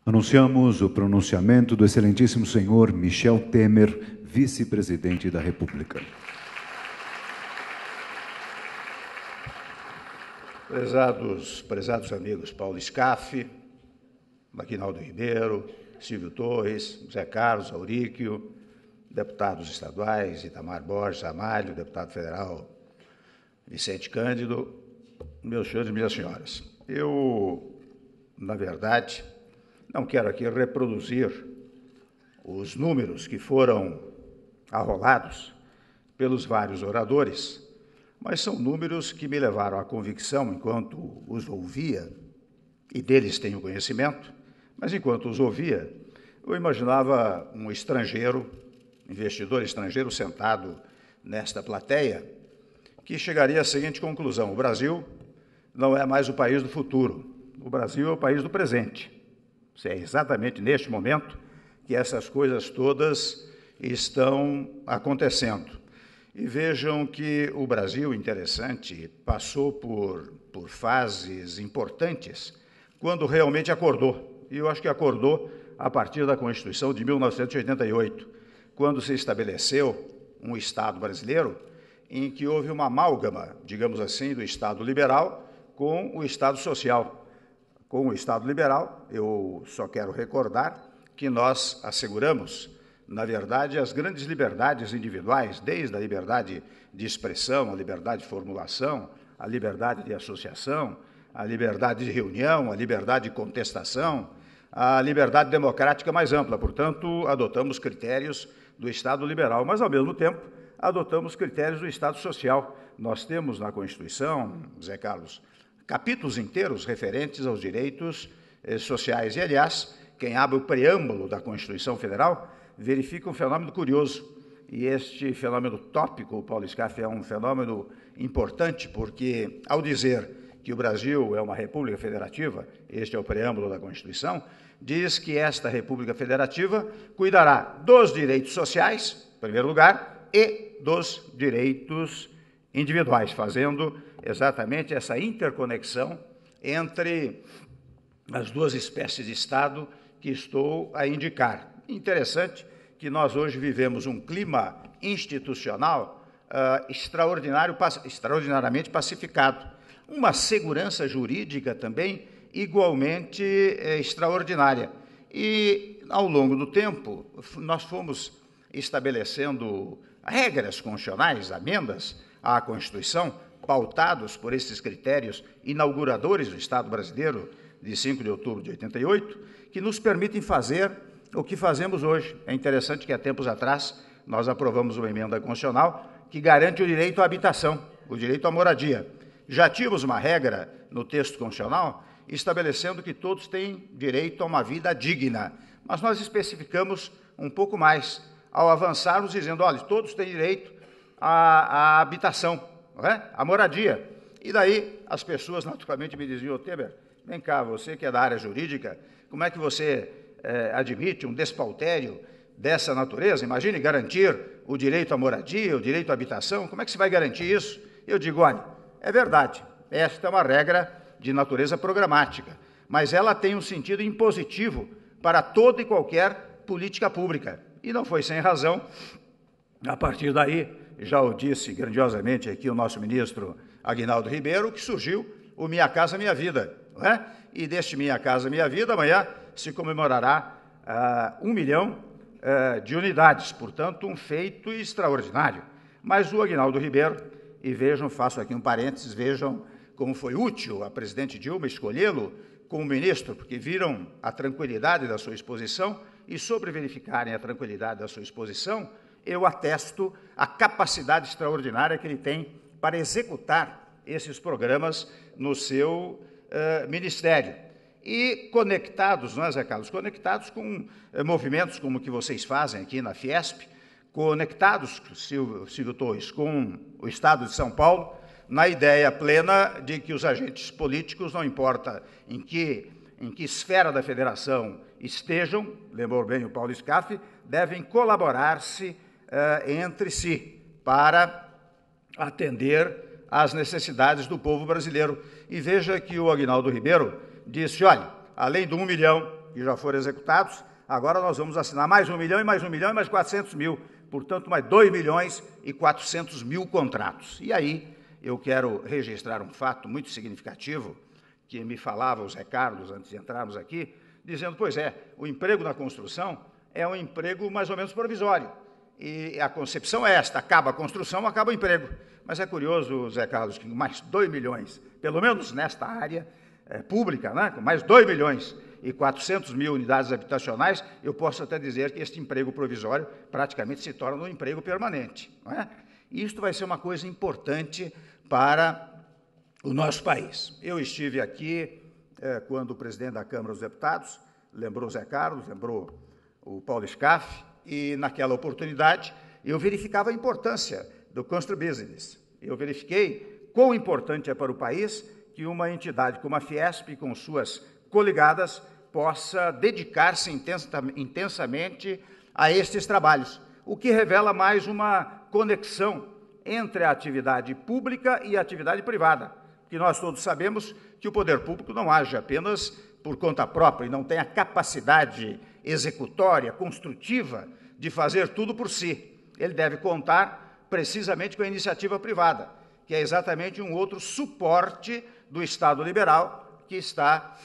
Anunciamos o pronunciamento do excelentíssimo senhor Michel Temer, vice-presidente da República. Prezados amigos Paulo Scaff, Aguinaldo Ribeiro, Silvio Torres, Zé Carlos, Auríquio, deputados estaduais, Itamar Borges Amário, deputado federal Vicente Cândido, meus senhores e minhas senhoras. Eu, na verdade, não quero aqui reproduzir os números que foram arrolados pelos vários oradores, mas são números que me levaram à convicção, enquanto os ouvia, e deles tenho conhecimento, mas enquanto os ouvia, eu imaginava um estrangeiro, investidor estrangeiro, sentado nesta plateia, que chegaria à seguinte conclusão: o Brasil não é mais o país do futuro, o Brasil é o país do presente. É exatamente neste momento que essas coisas todas estão acontecendo. E vejam que o Brasil, interessante, passou por fases importantes quando realmente acordou. E eu acho que acordou a partir da Constituição de 1988, quando se estabeleceu um Estado brasileiro em que houve uma amálgama, digamos assim, do Estado liberal com o Estado social. Com o Estado liberal, eu só quero recordar que nós asseguramos, na verdade, as grandes liberdades individuais, desde a liberdade de expressão, a liberdade de formulação, a liberdade de associação, a liberdade de reunião, a liberdade de contestação, a liberdade democrática mais ampla. Portanto, adotamos critérios do Estado liberal, mas, ao mesmo tempo, adotamos critérios do Estado social. Nós temos na Constituição, Zé Carlos, capítulos inteiros referentes aos direitos sociais. E, aliás, quem abre o preâmbulo da Constituição Federal verifica um fenômeno curioso. E este fenômeno tópico, o Paulo Scaff, é um fenômeno importante, porque, ao dizer que o Brasil é uma república federativa, este é o preâmbulo da Constituição, diz que esta república federativa cuidará dos direitos sociais, em primeiro lugar, e dos direitos individuais, fazendo exatamente essa interconexão entre as duas espécies de Estado que estou a indicar. Interessante que nós hoje vivemos um clima institucional extraordinariamente pacificado, uma segurança jurídica também igualmente extraordinária. E, ao longo do tempo, nós fomos estabelecendo regras constitucionais, amendas à Constituição, pautados por esses critérios inauguradores do Estado brasileiro de 5 de outubro de 88, que nos permitem fazer o que fazemos hoje. É interessante que, há tempos atrás, nós aprovamos uma emenda constitucional que garante o direito à habitação, o direito à moradia. Já tínhamos uma regra no texto constitucional estabelecendo que todos têm direito a uma vida digna, mas nós especificamos um pouco mais, ao avançarmos dizendo, olha, todos têm direito à habitação, não é? À moradia. E daí as pessoas naturalmente me diziam, Temer, vem cá, você que é da área jurídica, como é que você admite um despautério dessa natureza? Imagine garantir o direito à moradia, o direito à habitação, como é que se vai garantir isso? Eu digo, olha, é verdade, esta é uma regra de natureza programática, mas ela tem um sentido impositivo para toda e qualquer política pública. E não foi sem razão, a partir daí, já o disse grandiosamente aqui o nosso ministro Aguinaldo Ribeiro, que surgiu o Minha Casa Minha Vida, não é? E deste Minha Casa Minha Vida, amanhã se comemorará 1 milhão de unidades, portanto, um feito extraordinário. Mas o Aguinaldo Ribeiro, e vejam, faço aqui um parênteses, vejam como foi útil a presidente Dilma escolhê-lo como ministro, porque viram a tranquilidade da sua exposição e, sobre verificarem a tranquilidade da sua exposição, eu atesto a capacidade extraordinária que ele tem para executar esses programas no seu ministério. E conectados, não é, Zé Carlos? Conectados com movimentos como o que vocês fazem aqui na Fiesp, conectados, Silvio Torres, com o Estado de São Paulo, na ideia plena de que os agentes políticos, não importa em que esfera da federação estejam, lembrou bem o Paulo Scaff, devem colaborar-se entre si para atender às necessidades do povo brasileiro. E veja que o Aguinaldo Ribeiro disse, olha, além do 1 milhão que já foram executados. Agora nós vamos assinar mais 1 milhão, e mais 1 milhão, e mais 400 mil. Portanto, mais 2 milhões e 400 mil contratos. E aí eu quero registrar um fato muito significativo, que me falava o Zé Carlos, antes de entrarmos aqui, dizendo, pois é, o emprego na construção é um emprego mais ou menos provisório. E a concepção é esta, acaba a construção, acaba o emprego. Mas é curioso, Zé Carlos, que mais 2 milhões, pelo menos nesta área pública, né, com mais 2 milhões e 400 mil unidades habitacionais, eu posso até dizer que este emprego provisório praticamente se torna um emprego permanente. Não é? E isto vai ser uma coisa importante para o nosso país. Eu estive aqui quando o presidente da Câmara dos Deputados lembrou Zé Carlos, lembrou o Paulo Scaff, e naquela oportunidade eu verificava a importância do Constru Business. Eu verifiquei quão importante é para o país que uma entidade como a Fiesp, com suas coligadas, possa dedicar-se intensamente a estes trabalhos, o que revela mais uma conexão entre a atividade pública e a atividade privada, porque nós todos sabemos que o poder público não age apenas por conta própria e não tem a capacidade executória, construtiva, de fazer tudo por si. Ele deve contar precisamente com a iniciativa privada, que é exatamente um outro suporte do Estado liberal que está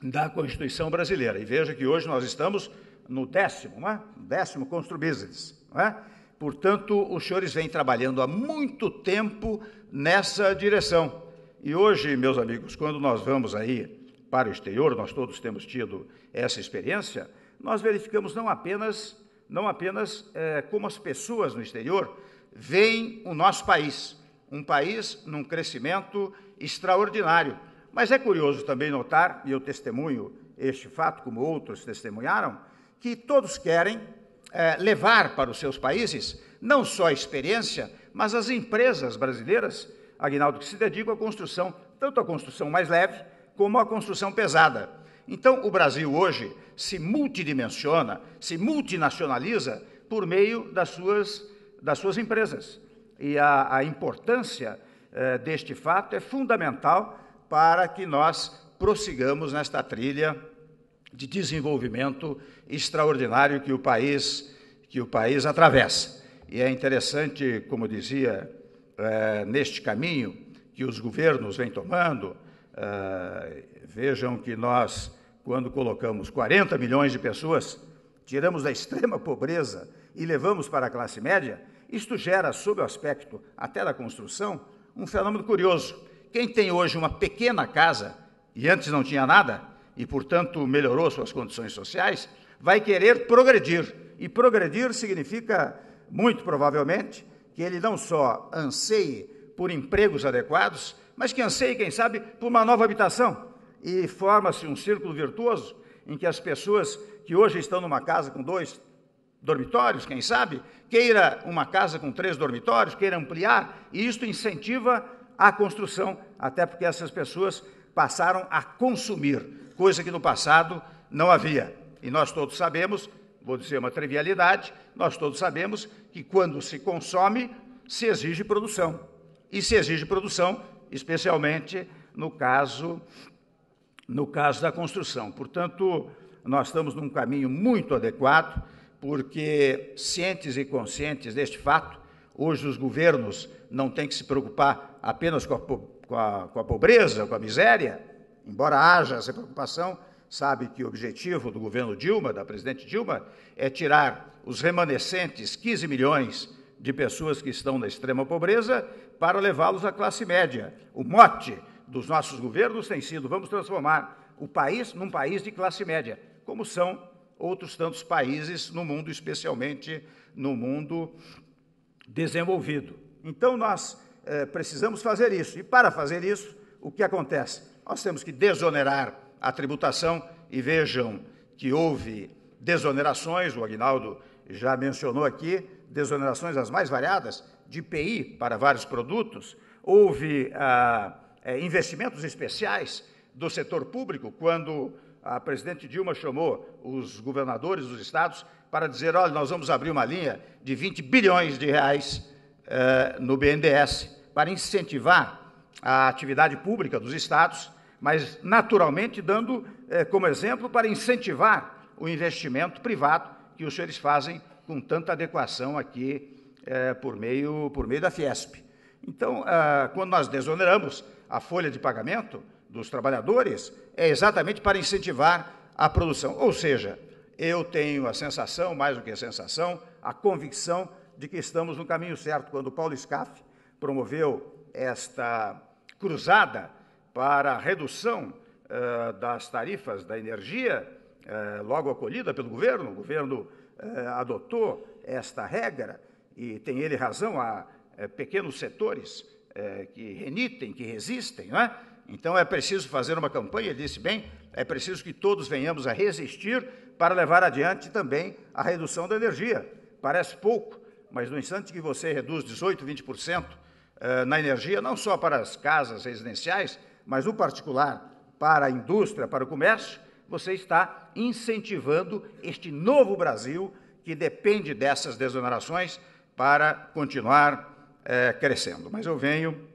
da Constituição brasileira. E veja que hoje nós estamos no 10º Constru Business. Não é? Portanto, os senhores vêm trabalhando há muito tempo nessa direção. E hoje, meus amigos, quando nós vamos aí para o exterior, nós todos temos tido essa experiência, nós verificamos não apenas como as pessoas no exterior veem o nosso país, um país num crescimento extraordinário. Mas é curioso também notar, e eu testemunho este fato, como outros testemunharam, que todos querem levar para os seus países não só a experiência, mas as empresas brasileiras, Aguinaldo, que se dedicam à construção, tanto à construção mais leve, como à construção pesada. Então, o Brasil hoje se multidimensiona, se multinacionaliza por meio das suas empresas. E a importância deste fato é fundamental para que nós prossigamos nesta trilha de desenvolvimento extraordinário que o país atravessa. E é interessante, como dizia, neste caminho que os governos vêm tomando, vejam que nós, quando colocamos 40 milhões de pessoas, tiramos da extrema pobreza e levamos para a classe média, isto gera, sob o aspecto até da construção, um fenômeno curioso. Quem tem hoje uma pequena casa, e antes não tinha nada, e, portanto, melhorou suas condições sociais, vai querer progredir. E progredir significa, muito provavelmente, que ele não só anseie por empregos adequados, mas que anseie, quem sabe, por uma nova habitação. E forma-se um círculo virtuoso em que as pessoas que hoje estão numa casa com 2 dormitórios, quem sabe, queira uma casa com 3 dormitórios, queira ampliar, e isto incentiva a construção, até porque essas pessoas passaram a consumir, coisa que no passado não havia. E nós todos sabemos, vou dizer uma trivialidade, nós todos sabemos que quando se consome, se exige produção. E se exige produção, especialmente no caso da construção. Portanto, nós estamos num caminho muito adequado, porque, cientes e conscientes deste fato, hoje os governos não têm que se preocupar apenas com a pobreza, com a miséria, embora haja essa preocupação. Sabe que o objetivo do governo Dilma, da presidente Dilma, é tirar os remanescentes 15 milhões de pessoas que estão na extrema pobreza para levá-los à classe média. O mote dos nossos governos tem sido: vamos transformar o país num país de classe média, como são outros tantos países no mundo, especialmente no mundo desenvolvido. Então, nós precisamos fazer isso. E, para fazer isso, o que acontece? Nós temos que desonerar a tributação, e vejam que houve desonerações, o Aguinaldo já mencionou aqui, desonerações as mais variadas, de IPI para vários produtos. Houve investimentos especiais do setor público, quando a presidente Dilma chamou os governadores dos estados para dizer: olha, nós vamos abrir uma linha de 20 bilhões de reais no BNDES para incentivar a atividade pública dos estados, mas naturalmente dando como exemplo para incentivar o investimento privado que os senhores fazem com tanta adequação aqui por meio da Fiesp. Então, quando nós desoneramos a folha de pagamento dos trabalhadores, é exatamente para incentivar a produção. Ou seja, eu tenho a sensação, mais do que a sensação, a convicção de que estamos no caminho certo. Quando o Paulo Scaff promoveu esta cruzada para a redução das tarifas da energia, logo acolhida pelo governo, o governo adotou esta regra, e tem ele razão, há pequenos setores que renitem, que resistem, não é? Então é preciso fazer uma campanha, ele disse bem, é preciso que todos venhamos a resistir para levar adiante também a redução da energia. Parece pouco, mas no instante que você reduz 18%, 20% na energia, não só para as casas residenciais, mas no particular para a indústria, para o comércio, você está incentivando este novo Brasil que depende dessas desonerações para continuar crescendo. Mas eu venho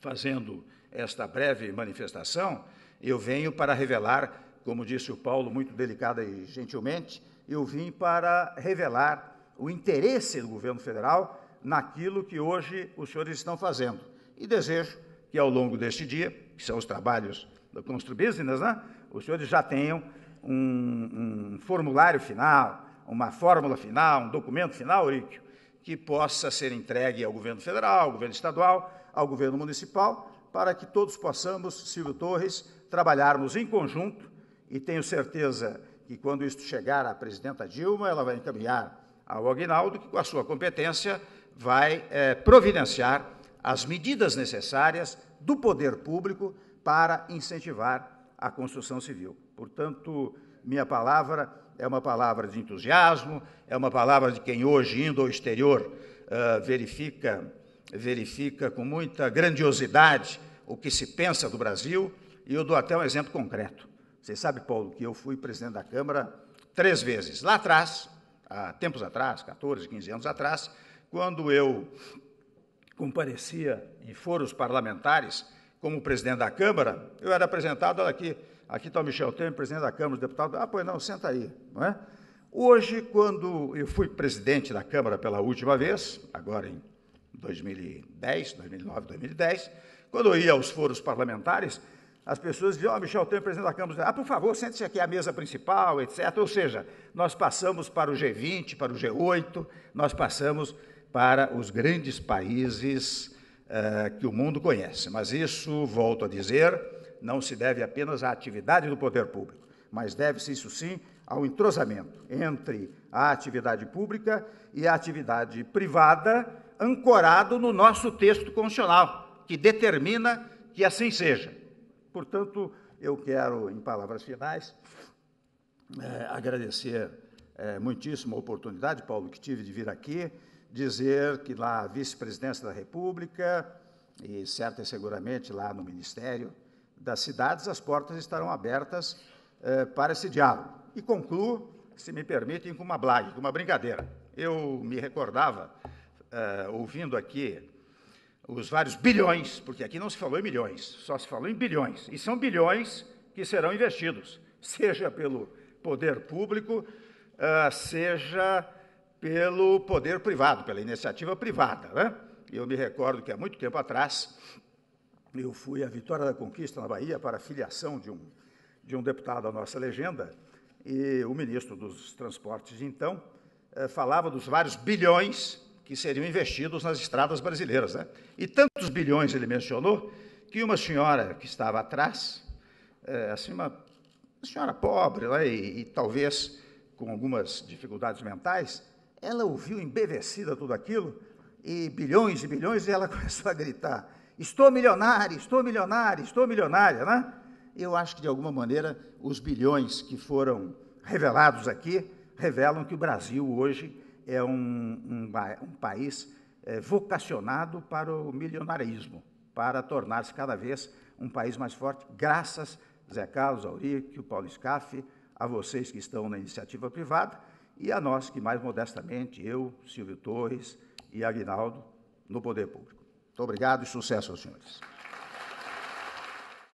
fazendo esta breve manifestação, eu venho para revelar, como disse o Paulo, muito delicada e gentilmente, eu vim para revelar o interesse do governo federal naquilo que hoje os senhores estão fazendo. E desejo que, ao longo deste dia, que são os trabalhos do Constru Business, né, os senhores já tenham um formulário final, uma fórmula final, um documento final, Euríquio, que possa ser entregue ao governo federal, ao governo estadual, ao governo municipal, para que todos possamos, Silvio Torres, trabalharmos em conjunto, e tenho certeza que, quando isto chegar à presidenta Dilma, ela vai encaminhar ao Aguinaldo, que, com a sua competência, vai providenciar as medidas necessárias do poder público para incentivar a construção civil. Portanto, minha palavra é uma palavra de entusiasmo, é uma palavra de quem hoje, indo ao exterior, verifica com muita grandiosidade o que se pensa do Brasil, e eu dou até um exemplo concreto. Você sabe, Paulo, que eu fui presidente da Câmara 3 vezes. Lá atrás, há tempos atrás, 14, 15 anos atrás, quando eu comparecia em foros parlamentares como presidente da Câmara, eu era apresentado, olha aqui está o Michel Temer, presidente da Câmara, deputado, pois não, senta aí, não é? Hoje, quando eu fui presidente da Câmara pela última vez, agora em 2010, 2009, 2010, quando eu ia aos foros parlamentares, as pessoas diziam, Michel Temer, presidente da Câmara, por favor, sente-se aqui à mesa principal, etc. Ou seja, nós passamos para o G20, para o G8, nós passamos para os grandes países que o mundo conhece. Mas isso, volto a dizer, não se deve apenas à atividade do poder público, mas deve-se, isso sim, ao entrosamento entre a atividade pública e a atividade privada, ancorado no nosso texto constitucional, que determina que assim seja. Portanto, eu quero, em palavras finais, agradecer muitíssimo a oportunidade, Paulo, que tive de vir aqui, dizer que lá a vice-presidência da República, e certa e seguramente lá no Ministério das Cidades, as portas estarão abertas para esse diálogo. E concluo, se me permitem, com uma blague, com uma brincadeira. Eu me recordava, ouvindo aqui os vários bilhões, porque aqui não se falou em milhões, só se falou em bilhões, e são bilhões que serão investidos, seja pelo poder público, seja pelo poder privado, pela iniciativa privada, né? Eu me recordo que há muito tempo atrás, eu fui à Vitória da Conquista, na Bahia, para a filiação de um deputado à nossa legenda, e o ministro dos Transportes, de então, falava dos vários bilhões que seriam investidos nas estradas brasileiras, né? E tantos bilhões ele mencionou, que uma senhora que estava atrás, assim, uma senhora pobre, né, e talvez com algumas dificuldades mentais, ela ouviu embevecida tudo aquilo, e bilhões, e ela começou a gritar, estou milionária, estou milionária, estou milionária, né? Eu acho que, de alguma maneira, os bilhões que foram revelados aqui revelam que o Brasil hoje é um país vocacionado para o milionarismo, para tornar-se cada vez um país mais forte, graças a Zé Carlos, Euríquio, Paulo Scaff, a vocês que estão na iniciativa privada e a nós que, mais modestamente, eu, Silvio Torres e Aguinaldo, no poder público. Muito obrigado e sucesso aos senhores.